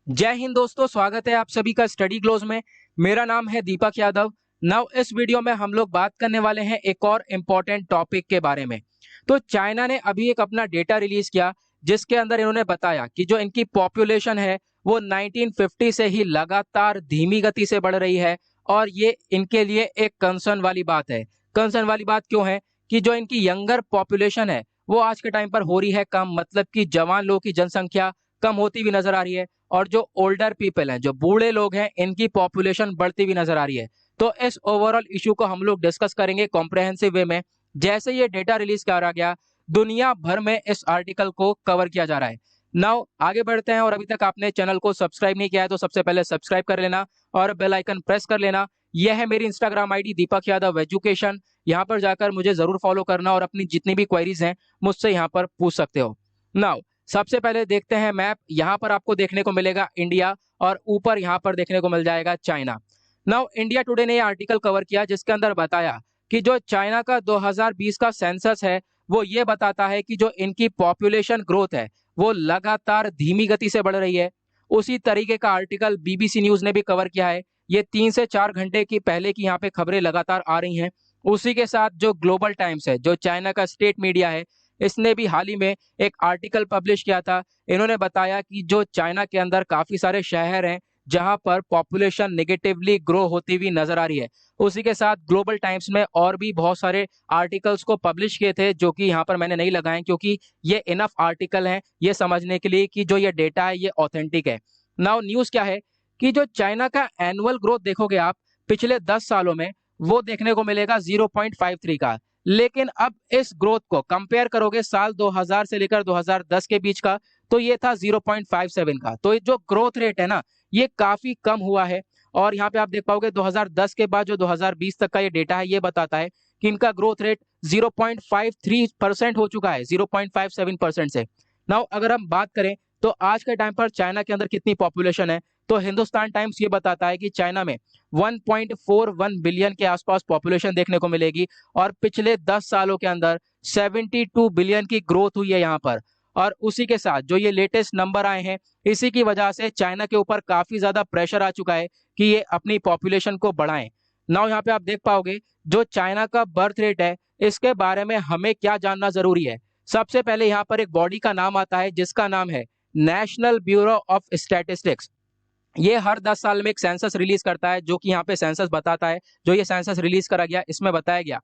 जय हिंद दोस्तों, स्वागत है आप सभी का स्टडी क्लोज में। मेरा नाम है दीपक यादव। नाउ इस वीडियो में हम लोग बात करने वाले हैं एक और इम्पोर्टेंट टॉपिक के बारे में। तो चाइना ने अभी एक अपना डेटा रिलीज किया जिसके अंदर इन्होंने बताया कि जो इनकी पॉपुलेशन है वो 1950 से ही लगातार धीमी गति से बढ़ रही है और ये इनके लिए एक कंसर्न वाली बात है। कंसर्न वाली बात क्यों है कि जो इनकी यंगर पॉपुलेशन है वो आज के टाइम पर हो रही है कम, मतलब कि जवान लोगों की जनसंख्या कम होती हुई नजर आ रही है और जो ओल्डर पीपल हैं, जो बूढ़े लोग हैं, इनकी पॉपुलेशन बढ़ती हुई नजर आ रही है। तो इस ओवरऑल इशू को हम लोग डिस्कस करेंगे कॉम्प्रहेंसिव वे में। जैसे ये डेटा रिलीज करा गया, दुनिया भर में इस आर्टिकल को कवर किया जा रहा है। नाउ आगे बढ़ते हैं, और अभी तक आपने चैनल को सब्सक्राइब नहीं किया है तो सबसे पहले सब्सक्राइब कर लेना और बेल आइकन प्रेस कर लेना। यह है मेरी Instagram ID Deepak Yadav education. यहाँ पर जाकर मुझे जरूर फॉलो करना और अपनी जितनी भी क्वेरीज हैं मुझसे यहाँ पर पूछ सकते हो। नाउ सबसे पहले देखते हैं मैप। यहाँ पर आपको देखने को मिलेगा इंडिया और ऊपर यहाँ पर देखने को मिल जाएगा चाइना। नाउ इंडिया टुडे ने ये आर्टिकल कवर किया जिसके अंदर बताया कि जो चाइना का 2020 का सेंसस है वो ये बताता है कि जो इनकी पॉपुलेशन ग्रोथ है वो लगातार धीमी गति से बढ़ रही है। उसी तरीके का आर्टिकल बीबीसी न्यूज ने भी कवर किया है। ये 3 से 4 घंटे की पहले की यहाँ पे खबरें लगातार आ रही हैं। उसी के साथ जो ग्लोबल टाइम्स है, जो चाइना का स्टेट मीडिया है, इसने भी हाल ही में एक आर्टिकल पब्लिश किया था। इन्होंने बताया कि जो चाइना के अंदर काफी सारे शहर हैं जहां पर पॉपुलेशन नेगेटिवली ग्रो होती हुई नजर आ रही है। उसी के साथ ग्लोबल टाइम्स में और भी बहुत सारे आर्टिकल्स को पब्लिश किए थे जो कि यहाँ पर मैंने नहीं लगाए क्योंकि ये इनफ आर्टिकल हैं ये समझने के लिए कि जो ये डेटा है ये ऑथेंटिक है। नाउ न्यूज क्या है कि जो चाइना का एनुअल ग्रोथ देखोगे आप पिछले 10 सालों में, वो देखने को मिलेगा 0.53 का। लेकिन अब इस ग्रोथ को कंपेयर करोगे साल 2000 से लेकर 2010 के बीच का, तो ये था 0.57 का। तो ये जो ग्रोथ रेट है ना, ये काफी कम हुआ है। और यहाँ पे आप देख पाओगे 2010 के बाद जो 2020 तक का ये डेटा है ये बताता है कि इनका ग्रोथ रेट 0.53% हो चुका है 0.57% से। नाउ अगर हम बात करें तो आज के टाइम पर चाइना के अंदर कितनी पॉपुलेशन है, तो हिंदुस्तान टाइम्स ये बताता है कि चाइना में 1.41 बिलियन के आसपास पॉपुलेशन देखने को मिलेगी और पिछले 10 सालों के अंदर 72 बिलियन की ग्रोथ हुई है यहाँ पर। और उसी के साथ जो ये लेटेस्ट नंबर आए हैं, इसी की वजह से चाइना के ऊपर काफी ज्यादा प्रेशर आ चुका है कि ये अपनी पॉपुलेशन को बढ़ाएं। नाउ यहाँ पे आप देख पाओगे जो चाइना का बर्थ रेट है इसके बारे में हमें क्या जानना जरूरी है। सबसे पहले यहाँ पर एक बॉडी का नाम आता है जिसका नाम है नेशनल ब्यूरो ऑफ स्टैटिस्टिक्स। ये हर 10 साल में एक सेंसस रिलीज करता है जो कि यहाँ पे सेंसस बताता है। जो ये सेंसस रिलीज करा गया इसमें बताया गया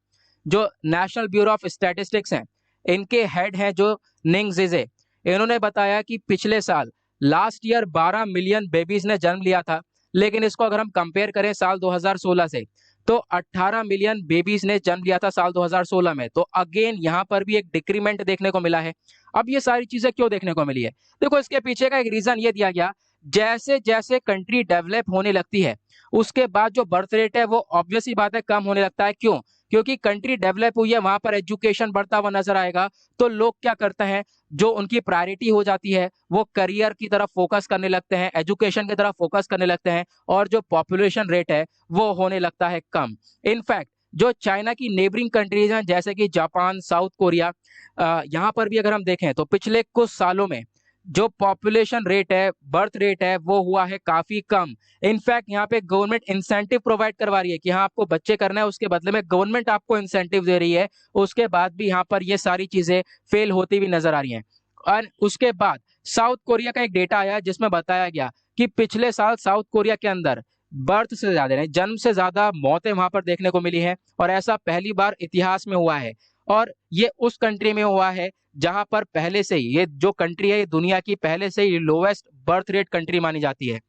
जो नेशनल ब्यूरो ऑफ स्टैटिस्टिक्स हैं, इनके हेड हैं जो निंग जिजे। इन्होंने बताया कि पिछले साल लास्ट ईयर 12 मिलियन बेबीज ने जन्म लिया था, लेकिन इसको अगर हम कंपेयर करें साल 2016 से तो 18 मिलियन बेबीज ने जन्म लिया था साल 2016 में। तो अगेन यहाँ पर भी एक डिक्रीमेंट देखने को मिला है। अब ये सारी चीजें क्यों देखने को मिली है, देखो इसके पीछे का एक रीजन ये दिया गया, जैसे जैसे कंट्री डेवलप होने लगती है उसके बाद जो बर्थ रेट है वो ऑब्वियस ही बात है कम होने लगता है। क्यों? क्योंकि कंट्री डेवलप हुई है, वहां पर एजुकेशन बढ़ता हुआ नजर आएगा। तो लोग क्या करते हैं, जो उनकी प्रायोरिटी हो जाती है वो करियर की तरफ फोकस करने लगते हैं, एजुकेशन की तरफ फोकस करने लगते हैं और जो पॉपुलेशन रेट है वो होने लगता है कम। इनफैक्ट जो चाइना की नेबरिंग कंट्रीज हैं जैसे कि जापान, साउथ कोरिया, यहाँ पर भी अगर हम देखें तो पिछले कुछ सालों में जो पॉपुलेशन रेट है, बर्थ रेट है, वो हुआ है काफी कम। इनफैक्ट यहाँ पे गवर्नमेंट इंसेंटिव प्रोवाइड करवा रही है कि हाँ आपको बच्चे करना है, उसके बदले में गवर्नमेंट आपको इंसेंटिव दे रही है। उसके बाद भी यहाँ पर ये सारी चीजें फेल होती हुई नजर आ रही हैं। और उसके बाद साउथ कोरिया का एक डेटा आया जिसमें बताया गया कि पिछले साल साउथ कोरिया के अंदर बर्थ से ज्यादा नहीं, जन्म से ज्यादा मौतें वहां पर देखने को मिली है और ऐसा पहली बार इतिहास में हुआ है। और ये उस कंट्री में हुआ है जहां पर पहले से ही ये जो कंट्री है ये दुनिया की पहले से ही लोवेस्ट बर्थ रेट कंट्री मानी जाती है।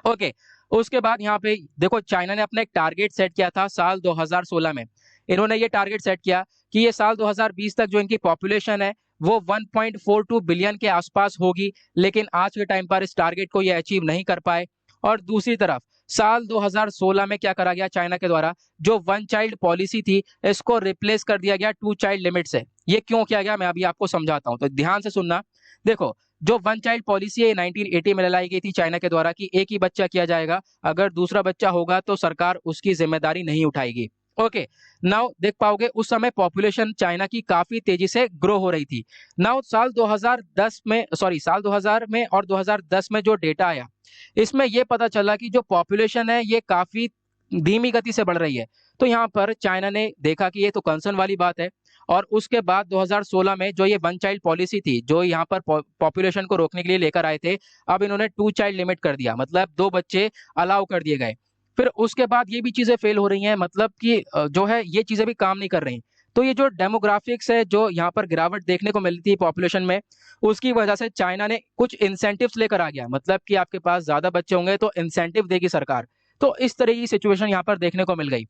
ओके, उसके बाद यहाँ पे देखो चाइना ने अपना एक टारगेट सेट किया था साल 2016 में। इन्होंने ये टारगेट सेट किया कि ये साल 2020 तक जो इनकी पॉपुलेशन है वो 1.42 बिलियन के आसपास होगी, लेकिन आज के टाइम पर इस टारगेट को ये अचीव नहीं कर पाए। और दूसरी तरफ साल 2016 में क्या करा गया चाइना के द्वारा, जो वन चाइल्ड पॉलिसी थी इसको रिप्लेस कर दिया गया 2 चाइल्ड लिमिट से। ये क्यों किया गया मैं अभी आपको समझाता हूं, तो ध्यान से सुनना। देखो जो वन चाइल्ड पॉलिसी है 1980 में लाई गई थी चाइना के द्वारा कि एक ही बच्चा किया जाएगा, अगर दूसरा बच्चा होगा तो सरकार उसकी जिम्मेदारी नहीं उठाएगी। ओके, नाउ देख पाओगे उस समय पॉपुलेशन चाइना की काफी तेजी से ग्रो हो रही थी। नाउ साल 2000 में और 2010 में जो डेटा आया, इसमें यह पता चला कि जो पॉपुलेशन है ये काफी धीमी गति से बढ़ रही है। तो यहाँ पर चाइना ने देखा कि ये तो कंसर्न वाली बात है, और उसके बाद 2016 में जो ये वन चाइल्ड पॉलिसी थी, जो यहाँ पर पॉपुलेशन को रोकने के लिए लेकर आए थे, अब इन्होंने 2 चाइल्ड लिमिट कर दिया, मतलब 2 बच्चे अलाउ कर दिए गए। फिर उसके बाद ये भी चीजें फेल हो रही हैं, मतलब कि जो है ये चीजें भी काम नहीं कर रही। तो ये जो डेमोग्राफिक्स है, जो यहाँ पर गिरावट देखने को मिलती है पॉपुलेशन में, उसकी वजह से चाइना ने कुछ इंसेंटिव्स लेकर आ गया, मतलब कि आपके पास ज्यादा बच्चे होंगे तो इंसेंटिव देगी सरकार। तो इस तरह की सिचुएशन यहाँ पर देखने को मिल गई।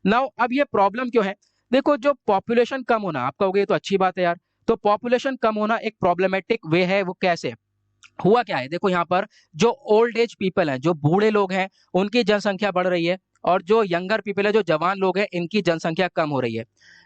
नाउ अब ये प्रॉब्लम क्यों है? देखो, जो पॉपुलेशन कम होना, आप कहोगे ये तो अच्छी बात है यार, तो पॉपुलेशन कम होना एक प्रॉब्लमेटिक वे है। वो कैसे हुआ? क्या है, देखो यहाँ पर जो ओल्ड एज पीपल हैं, जो बूढ़े लोग हैं, उनकी जनसंख्या बढ़ रही है, और जो यंगर पीपल है, जो जवान लोग हैं, इनकी जनसंख्या कम हो रही है।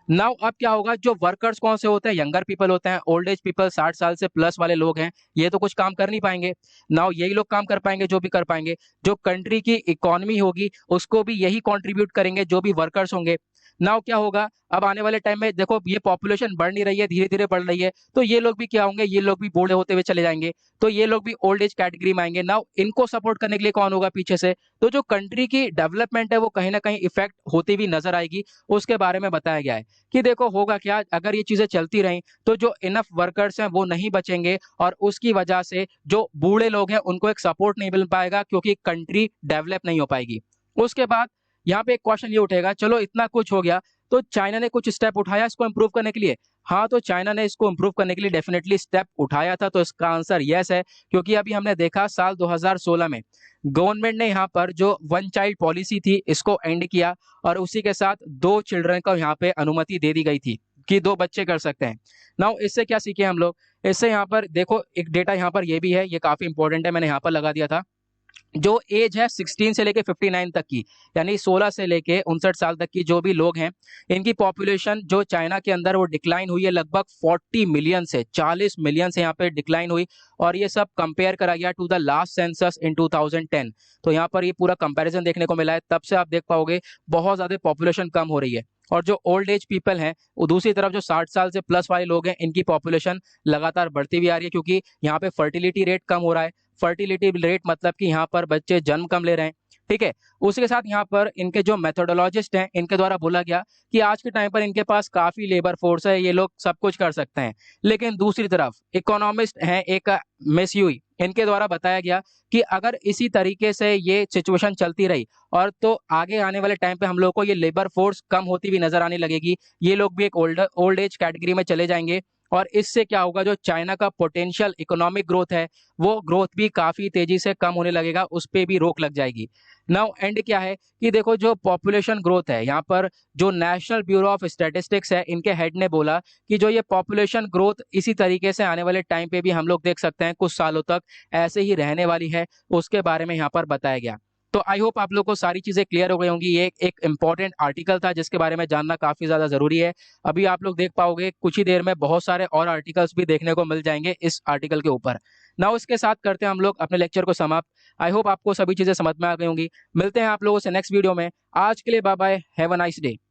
नाउ अब क्या होगा, जो वर्कर्स कौन से होते हैं? यंगर पीपल होते हैं। ओल्ड एज पीपल 60 साल से प्लस वाले लोग हैं, ये तो कुछ काम कर नहीं पाएंगे। नाउ यही लोग काम कर पाएंगे जो भी कर पाएंगे। जो कंट्री की इकोनॉमी होगी उसको भी यही कंट्रीब्यूट करेंगे, जो भी वर्कर्स होंगे। नाउ क्या होगा, अब आने वाले टाइम में देखो ये पॉपुलेशन बढ़ नहीं रही है, धीरे धीरे बढ़ रही है, तो ये लोग भी क्या होंगे, ये लोग भी बूढ़े होते हुए चले जाएंगे, तो ये लोग भी ओल्ड एज कैटेगरी में आएंगे। नाउ इनको सपोर्ट करने के लिए कौन होगा पीछे से? तो जो कंट्री की डेवलपमेंट है वो कहीं ना कहीं इफेक्ट होती हुई नजर आएगी। उसके बारे में बताया गया है कि देखो होगा क्या, अगर ये चीजें चलती रहीं तो जो इनफ वर्कर्स हैं वो नहीं बचेंगे, और उसकी वजह से जो बूढ़े लोग हैं उनको एक सपोर्ट नहीं मिल पाएगा, क्योंकि कंट्री डेवलप नहीं हो पाएगी। उसके बाद यहाँ पे एक क्वेश्चन ये उठेगा, चलो इतना कुछ हो गया, तो चाइना ने कुछ स्टेप उठाया इसको इम्प्रूव करने के लिए? हाँ, तो चाइना ने इसको इम्प्रूव करने के लिए डेफिनेटली स्टेप उठाया था, तो इसका आंसर यस है। क्योंकि अभी हमने देखा साल 2016 में गवर्नमेंट ने यहाँ पर जो वन चाइल्ड पॉलिसी थी इसको एंड किया, और उसी के साथ 2 चिल्ड्रन को यहाँ पे अनुमति दे दी गई थी कि 2 बच्चे कर सकते हैं। नाउ इससे क्या सीखे हम लोग? इससे यहाँ पर देखो एक डेटा यहाँ पर ये भी है, ये काफी इंपॉर्टेंट है, मैंने यहाँ पर लगा दिया था। जो एज है 16 से लेके 59 तक की, यानी 16 से लेके 59 साल तक की जो भी लोग हैं, इनकी पॉपुलेशन जो चाइना के अंदर वो डिक्लाइन हुई है, लगभग 40 मिलियन से 40 मिलियन से यहाँ पे डिक्लाइन हुई। और ये सब कंपेयर करा गया to the last census in 2010। तो यहाँ पर ये पूरा कंपैरिजन देखने को मिला है, तब से आप देख पाओगे बहुत ज्यादा पॉपुलेशन कम हो रही है। और जो ओल्ड एज पीपल हैं, वो दूसरी तरफ जो 60 साल से प्लस वाले लोग हैं, इनकी पॉपुलेशन लगातार बढ़ती हुई आ रही है, क्योंकि यहाँ पे फर्टिलिटी रेट कम हो रहा है। फर्टिलिटी रेट मतलब कि यहाँ पर बच्चे जन्म कम ले रहे हैं, ठीक है। उसके साथ यहाँ पर इनके जो मेथोडोलॉजिस्ट हैं, इनके द्वारा बोला गया कि आज के टाइम पर इनके पास काफी लेबर फोर्स है, ये लोग सब कुछ कर सकते हैं। लेकिन दूसरी तरफ इकोनॉमिस्ट हैं एक मिस यूई, इनके द्वारा बताया गया कि अगर इसी तरीके से ये सिचुएशन चलती रही, और तो आगे आने वाले टाइम पे हम लोग को ये लेबर फोर्स कम होती हुई नजर आने लगेगी, ये लोग भी एक ओल्ड एज कैटेगरी में चले जाएंगे। और इससे क्या होगा, जो चाइना का पोटेंशियल इकोनॉमिक ग्रोथ है, वो ग्रोथ भी काफी तेजी से कम होने लगेगा, उस पर भी रोक लग जाएगी। नाउ एंड क्या है कि देखो जो पॉपुलेशन ग्रोथ है, यहाँ पर जो नेशनल ब्यूरो ऑफ स्टैटिस्टिक्स है, इनके हेड ने बोला कि जो ये पॉपुलेशन ग्रोथ इसी तरीके से आने वाले टाइम पे भी हम लोग देख सकते हैं, कुछ सालों तक ऐसे ही रहने वाली है। उसके बारे में यहाँ पर बताया गया। तो आई होप आप लोग को सारी चीजें क्लियर हो गई होंगी। ये एक इंपॉर्टेंट आर्टिकल था जिसके बारे में जानना काफी ज्यादा जरूरी है। अभी आप लोग देख पाओगे कुछ ही देर में बहुत सारे और आर्टिकल्स भी देखने को मिल जाएंगे इस आर्टिकल के ऊपर। नाउ इसके साथ करते हैं हम लोग अपने लेक्चर को समाप्त। आई होप आपको सभी चीजें समझ में आ गई होंगी। मिलते हैं आप लोगों से नेक्स्ट वीडियो में। आज के लिए bye bye, have a nice day.